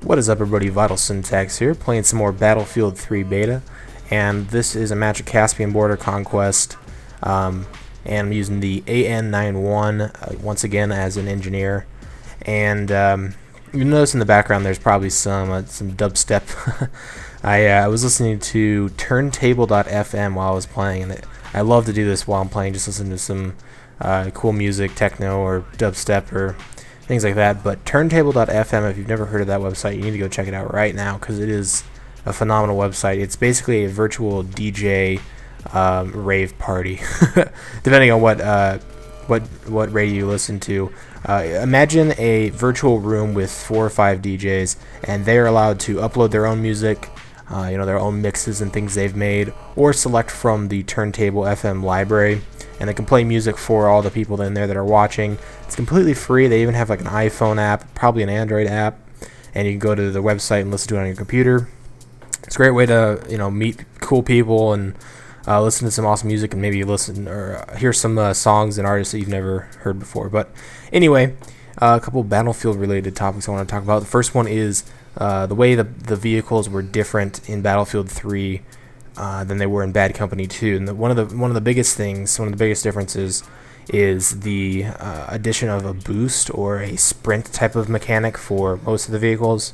What is up, everybody? VitalSyntax here, playing some more Battlefield 3 beta, and this is a Magic Caspian border conquest, and I'm using the AN91 once again as an engineer. And you notice in the background there's probably some dubstep. I was listening to turntable.fm while I was playing, and I love to do this while I'm playing, just listen to some cool music, techno or dubstep or things like that. But turntable.fm, if you've never heard of that website, you need to go check it out right now, because it is a phenomenal website. It's basically a virtual DJ rave party, depending on what radio you listen to. Imagine a virtual room with 4 or 5 DJs, and they are allowed to upload their own music, their own mixes and things they've made, or select from the Turntable FM library, and they can play music for all the people in there that are watching. It's completely free. They even have like an iPhone app, probably an Android app, and you can go to the website and listen to it on your computer. It's a great way to meet cool people and listen to some awesome music, and maybe listen or hear some songs and artists that you've never heard before. But anyway, a couple Battlefield related topics I want to talk about. The first one is the way the vehicles were different in Battlefield 3 than they were in Bad Company 2. And one of the biggest differences is the addition of a boost or a sprint type of mechanic for most of the vehicles.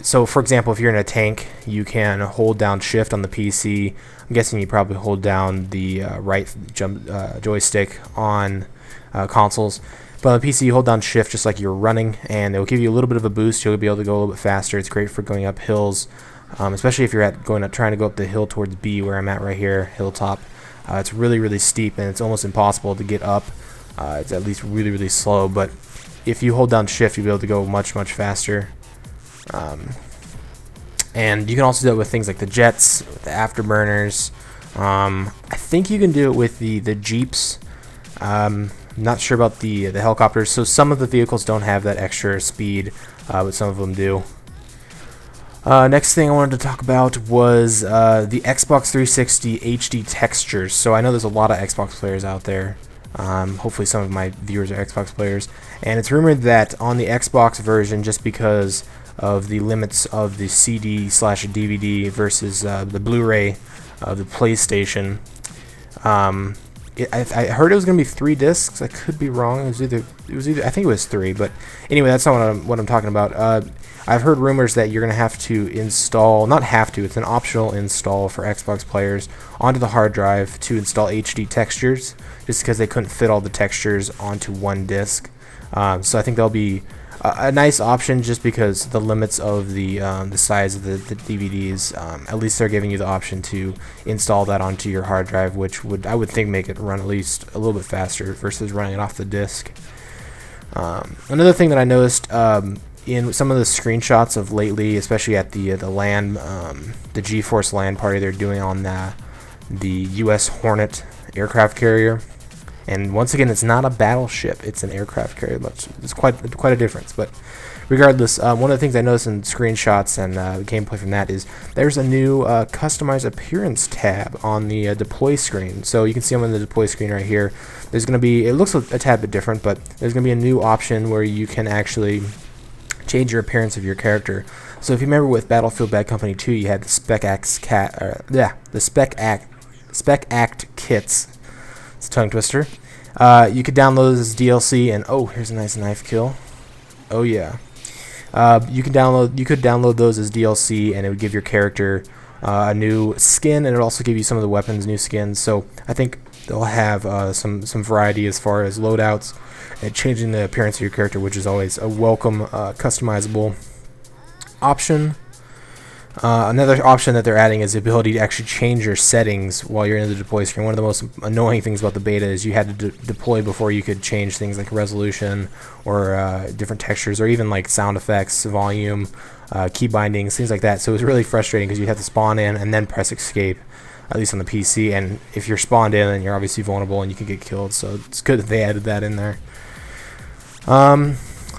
So for example, if you're in a tank, you can hold down shift on the PC. I'm guessing you probably hold down the right joystick on consoles. But on the PC, you hold down shift just like you're running, and it will give you a little bit of a boost. You'll be able to go a little bit faster. It's great for going up hills, especially if you're trying to go up the hill towards B, where I'm at right here, hilltop. It's really, really steep, and it's almost impossible to get up. It's at least really, really slow. But if you hold down shift, you'll be able to go much, much faster. And you can also do it with things like the jets, the afterburners. I think you can do it with the Jeeps. Not sure about the helicopters. So some of the vehicles don't have that extra speed, but some of them do. Next thing I wanted to talk about was the Xbox 360 HD textures. So I know there's a lot of Xbox players out there. Hopefully some of my viewers are Xbox players. And it's rumored that on the Xbox version, just because of the limits of the CD/DVD versus the Blu-ray of the PlayStation, I heard it was going to be 3 discs. I could be wrong. It was either I think it was 3, but anyway, that's not what I'm talking about. I've heard rumors that you're going to have to install, not have to, it's an optional install for Xbox players onto the hard drive to install HD textures, just because they couldn't fit all the textures onto one disc. So I think that'll be a nice option, just because the limits of the size of the DVDs. At least they're giving you the option to install that onto your hard drive, which I would think make it run at least a little bit faster versus running it off the disc. Another thing that I noticed in some of the screenshots of lately, especially at the LAN, the GeForce LAN party they're doing on the U.S. Hornet aircraft carrier. And once again, it's not a battleship; it's an aircraft carrier. It's quite a difference. But regardless, one of the things I noticed in screenshots and gameplay from that is there's a new customized appearance tab on the deploy screen. So you can see I'm on the deploy screen right here. There's going to be, it looks a tad bit different, but there's going to be a new option where you can actually change your appearance of your character. So if you remember with Battlefield Bad Company 2, you had the Spec Act kits. It's a tongue twister. You could download those as DLC, and oh, here's a nice knife kill. Oh yeah. You could download those as DLC, and it would give your character a new skin, and it would also give you some of the weapons new skins. So I think they'll have some variety as far as loadouts and changing the appearance of your character, which is always a welcome customizable option. Another option that they're adding is the ability to actually change your settings while you're in the deploy screen. One of the most annoying things about the beta is you had to deploy before you could change things like resolution or different textures, or even like sound effects, volume, key bindings, things like that. So it was really frustrating because you had to spawn in and then press escape, at least on the PC. And if you're spawned in, then you're obviously vulnerable and you can get killed. So it's good that they added that in there.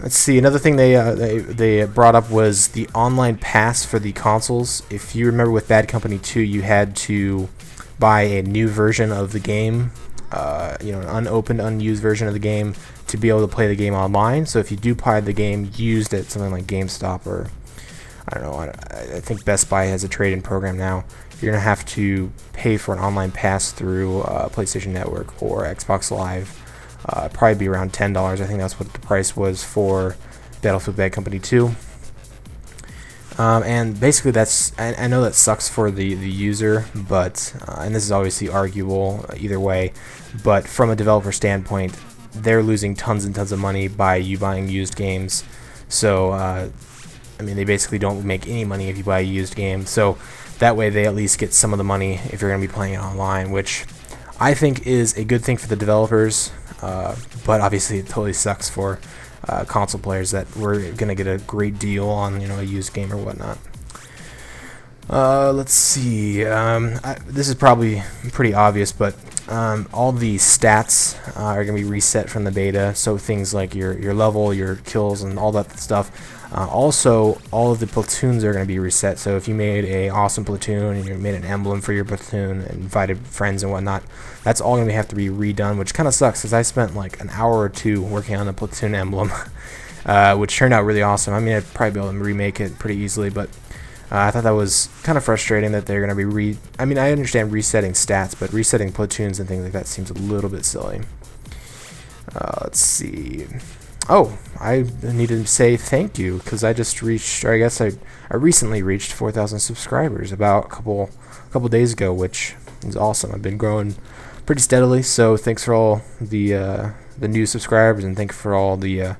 Let's see. Another thing they brought up was the online pass for the consoles. If you remember with Bad Company 2, you had to buy a new version of the game an unopened, unused version of the game to be able to play the game online. So if you do buy the game used at something like GameStop or I don't know, I think Best Buy has a trade-in program now, you're gonna have to pay for an online pass through PlayStation Network or Xbox Live. Probably be around $10. I think that's what the price was for Battlefield Bad Company 2. And basically I know that sucks for the user, but and this is obviously arguable either way, but from a developer standpoint, they're losing tons and tons of money by you buying used games. So I mean, they basically don't make any money if you buy a used game, so that way they at least get some of the money if you're going to be playing it online, which I think is a good thing for the developers, but obviously it totally sucks for console players that were going to get a great deal on a used game or whatnot. Let's see, this is probably pretty obvious, but all the stats are going to be reset from the beta, so things like your level, your kills, and all that stuff. Also, all of the platoons are going to be reset, so if you made a awesome platoon and you made an emblem for your platoon and invited friends and whatnot, that's all going to have to be redone, which kind of sucks because I spent like an hour or two working on the platoon emblem, which turned out really awesome. I mean, I'd probably be able to remake it pretty easily, but I thought that was kind of frustrating that they're going to be I mean, I understand resetting stats, but resetting platoons and things like that seems a little bit silly. Let's see. Oh, I need to say thank you because I just reached, or I guess I recently reached 4,000 subscribers about a couple days ago, which is awesome. I've been growing pretty steadily, so thanks for all the new subscribers, and thanks for all the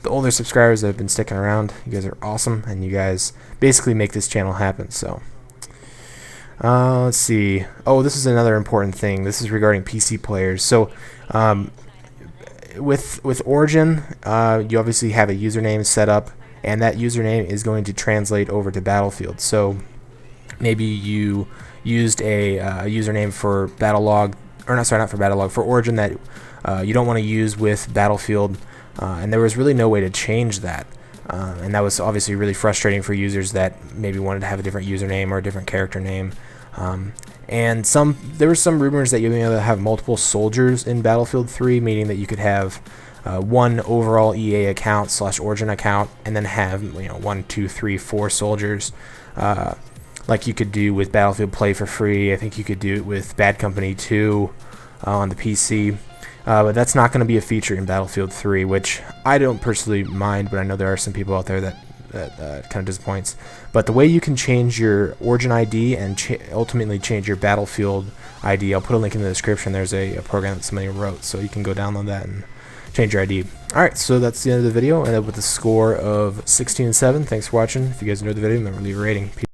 older subscribers that have been sticking around. You guys are awesome, and you guys basically make this channel happen. So let's see. Oh, this is another important thing. This is regarding PC players. So with Origin, you obviously have a username set up, and that username is going to translate over to Battlefield. So maybe you used a username for Battlelog, or not for Battlelog, for Origin that you don't want to use with Battlefield, and there was really no way to change that. And that was obviously really frustrating for users that maybe wanted to have a different username or a different character name. And there were some rumors that you may have multiple soldiers in Battlefield 3, meaning that you could have one overall EA account / Origin account, and then have 1, 2, 3, 4 soldiers, like you could do with Battlefield Play for free. I think you could do it with Bad Company 2 on the PC. But that's not going to be a feature in Battlefield 3, which I don't personally mind, but I know there are some people out there that kind of disappoints. But the way you can change your Origin ID and ultimately change your Battlefield ID, I'll put a link in the description. There's a program that somebody wrote, so you can go download that and change your ID. Alright, so that's the end of the video, and with a score of 16-7. Thanks for watching. If you guys enjoyed the video, remember to leave a rating. Peace.